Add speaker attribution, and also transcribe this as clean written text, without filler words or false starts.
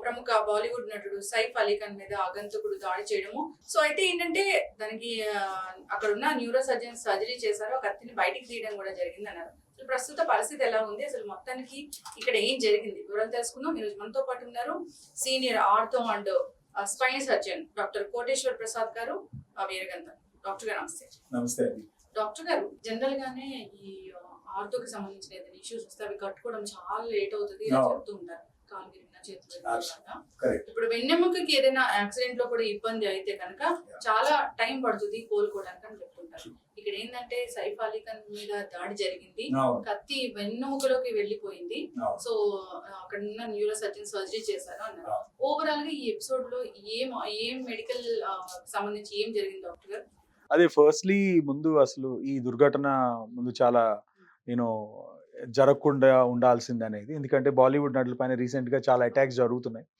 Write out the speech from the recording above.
Speaker 1: ప్రముఖ బాలీవుడ్ నటుడు సైఫ్ అలీ ఖాన్ మీద ఆగంతకుడు దాడి చేయడము. సో అయితే ఏంటంటే దానికి అక్కడున్న న్యూరో సర్జన్ సర్జరీ చేశారు. ఆ కత్తిని బయటికి తీయడం కూడా జరిగిందన్నారు. అసలు ప్రస్తుత పరిస్థితి ఎలా ఉంది? అసలు మొత్తానికి ఇక్కడ ఏం జరిగింది? వివరాలు తెలుసుకుందాం. ఈరోజు మనతో పాటు ఉన్నారు senior ortho and spine surgeon doctor Koteshwar Prasad గారు, వీరగంధ. డాక్టర్ గారు నమస్తే.
Speaker 2: నమస్తే అండి.
Speaker 1: డాక్టర్ గారు, జనరల్ గానే ఈ ఆర్థోకి సంబంధించిన ఏదైనా ఇష్యూస్ వస్తే అవి కట్టుకోవడం చాలా లేట్ అవుతుంది అని చెప్తూ ఉంటారు. కాలు విరిగినా చేతులు విరిగినా. ఇప్పుడు వెన్నెముకకి ఏదైనా యాక్సిడెంట్ లో కూడా ఇబ్బంది అయితే కనుక చాలా టైం పడుతుంది కోలుకోవడానికి అని చెప్తుంటారు. ఇక్కడ ఏంటంటే సైఫ్ అలీ ఖాన్ మీద దాడి జరిగింది, కత్తి వెన్నెముకలోకి వెళ్ళిపోయింది. సో అక్కడ ఉన్న న్యూరో సర్జన్ సర్జరీ చేశారు అన్నారు. ఓవరాల్ గా ఈ ఎపిసోడ్ లో ఏం మెడికల్ సంబంధించి ఏం జరిగింది డాక్టర్ గారు?
Speaker 2: అదే ఫస్ట్‌లీ ముందు అసలు ఈ దుర్ఘటన ముందు చాలా నేను జరగకుండా ఉండాల్సిందనేది. ఎందుకంటే బాలీవుడ్ నటుల పైన రీసెంట్‌గా చాలా అటాక్స్ జరుగుతున్నాయి.